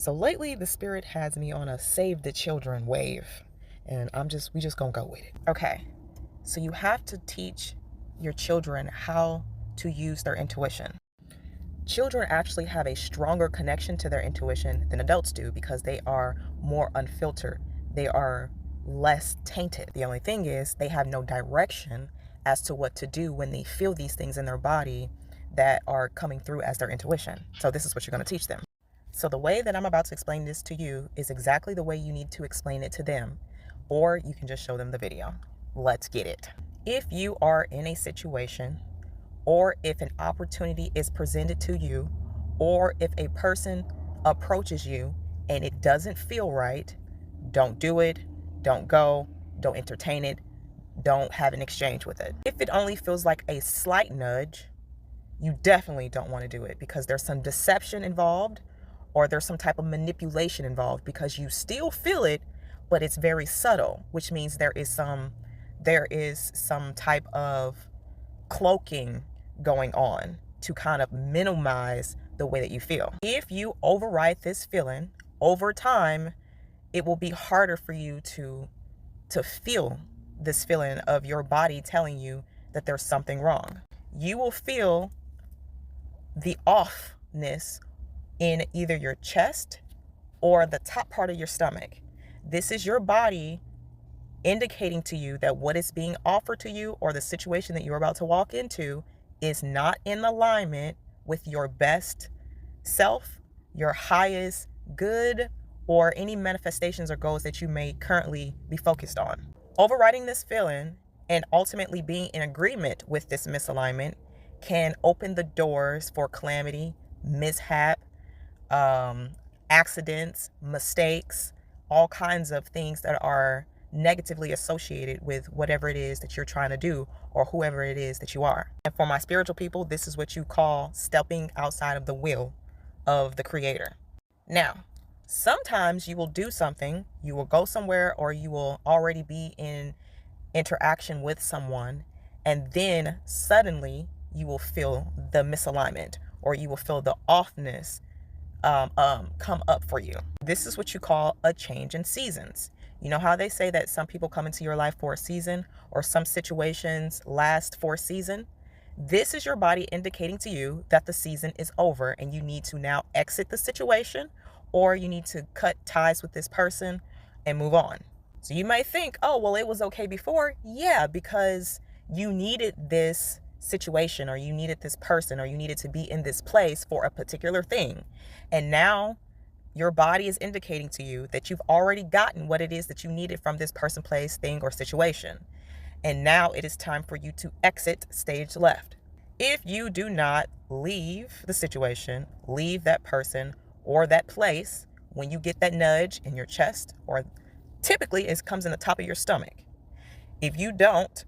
So lately the spirit has me on a save the children wave, and we just gonna go with it. Okay. So you have to teach your children how to use their intuition. Children actually have a stronger connection to their intuition than adults do because they are more unfiltered. They are less tainted. The only thing is they have no direction as to what to do when they feel these things in their body that are coming through as their intuition. So this is what you're going to teach them. So the way that I'm about to explain this to you is exactly the way you need to explain it to them, or you can just show them the video. Let's get it. If you are in a situation, or if an opportunity is presented to you, or if a person approaches you and it doesn't feel right, don't do it, don't go, don't entertain it, don't have an exchange with it. If it only feels like a slight nudge, you definitely don't want to do it because there's some deception involved, or there's some type of manipulation involved because you still feel it, but it's very subtle, which means there is some type of cloaking going on to kind of minimize the way that you feel. If you override this feeling over time, it will be harder for you to feel this feeling of your body telling you that there's something wrong. You will feel the offness in either your chest or the top part of your stomach. This is your body indicating to you that what is being offered to you or the situation that you're about to walk into is not in alignment with your best self, your highest good, or any manifestations or goals that you may currently be focused on. Overriding this feeling and ultimately being in agreement with this misalignment can open the doors for calamity, mishap, accidents, mistakes, all kinds of things that are negatively associated with whatever it is that you're trying to do or whoever it is that you are. And for my spiritual people, this is what you call stepping outside of the will of the Creator. Now, sometimes you will do something, you will go somewhere, or you will already be in interaction with someone, and then suddenly you will feel the misalignment, or you will feel the offness come up for you. This is what you call a change in seasons. You know how they say that some people come into your life for a season, or some situations last for a season? This is your body indicating to you that the season is over and you need to now exit the situation, or you need to cut ties with this person and move on. So you might think, oh, well, it was okay before. Yeah, because you needed this situation, or you needed this person, or you needed to be in this place for a particular thing. And now your body is indicating to you that you've already gotten what it is that you needed from this person, place, thing, or situation. And now it is time for you to exit stage left. If you do not leave the situation, leave that person or that place, when you get that nudge in your chest, or typically it comes in the top of your stomach, if you don't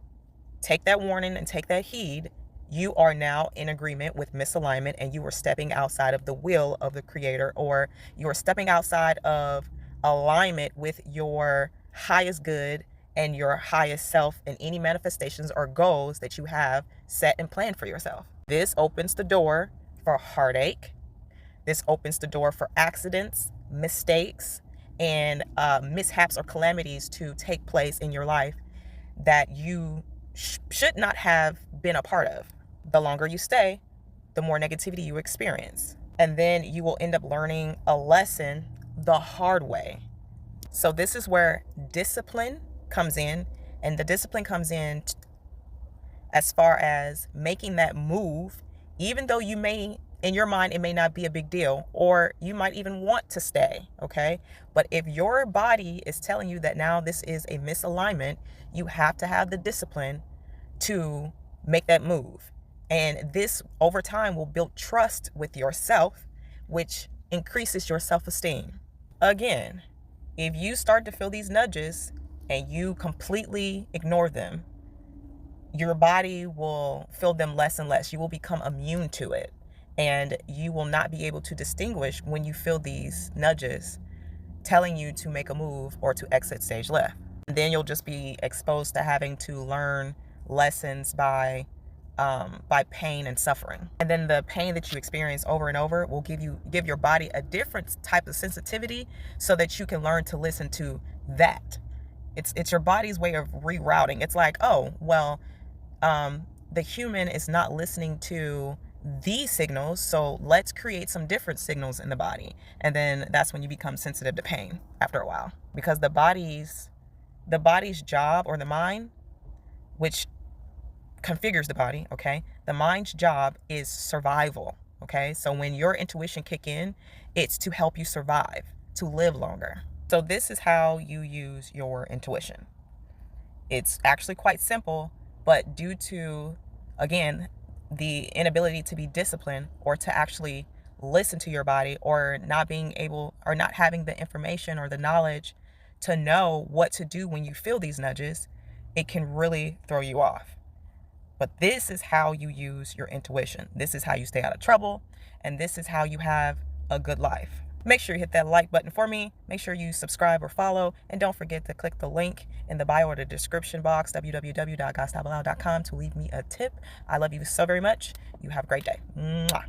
take that warning and take that heed, you are now in agreement with misalignment, and you are stepping outside of the will of the Creator, or you are stepping outside of alignment with your highest good and your highest self and any manifestations or goals that you have set and planned for yourself. This opens the door for heartache. This opens the door for accidents, mistakes, and mishaps or calamities to take place in your life that you should not have been a part of. The longer you stay, the more negativity you experience. And then you will end up learning a lesson the hard way. So this is where discipline comes in. And the discipline comes in as far as making that move, even though you may, in your mind, it may not be a big deal, or you might even want to stay, okay? But if your body is telling you that now this is a misalignment, you have to have the discipline to make that move. And this over time will build trust with yourself, which increases your self-esteem. Again, if you start to feel these nudges and you completely ignore them, your body will feel them less and less. You will become immune to it, and you will not be able to distinguish when you feel these nudges telling you to make a move or to exit stage left. And then you'll just be exposed to having to learn lessons by by pain and suffering. And then the pain that you experience over and over will give your body a different type of sensitivity so that you can learn to listen to that. It's your body's way of rerouting. It's like, oh, well, the human is not listening to these signals, so let's create some different signals in the body. And then that's when you become sensitive to pain after a while, because the body's job, or the mind, which configures the body, okay, the mind's job is survival. Okay, so when your intuition kick in, it's to help you survive, to live longer. So this is how you use your intuition. It's actually quite simple, but due to, again, the inability to be disciplined or to actually listen to your body, or not being able, or not having the information or the knowledge to know what to do when you feel these nudges, it can really throw you off. But this is how you use your intuition. This is how you stay out of trouble, and this is how you have a good life. Make sure you hit that like button for me. Make sure you subscribe or follow, and don't forget to click the link in the bio or the description box, www.GodstyleBilal.com, to leave me a tip. I love you so very much. You have a great day. Mwah.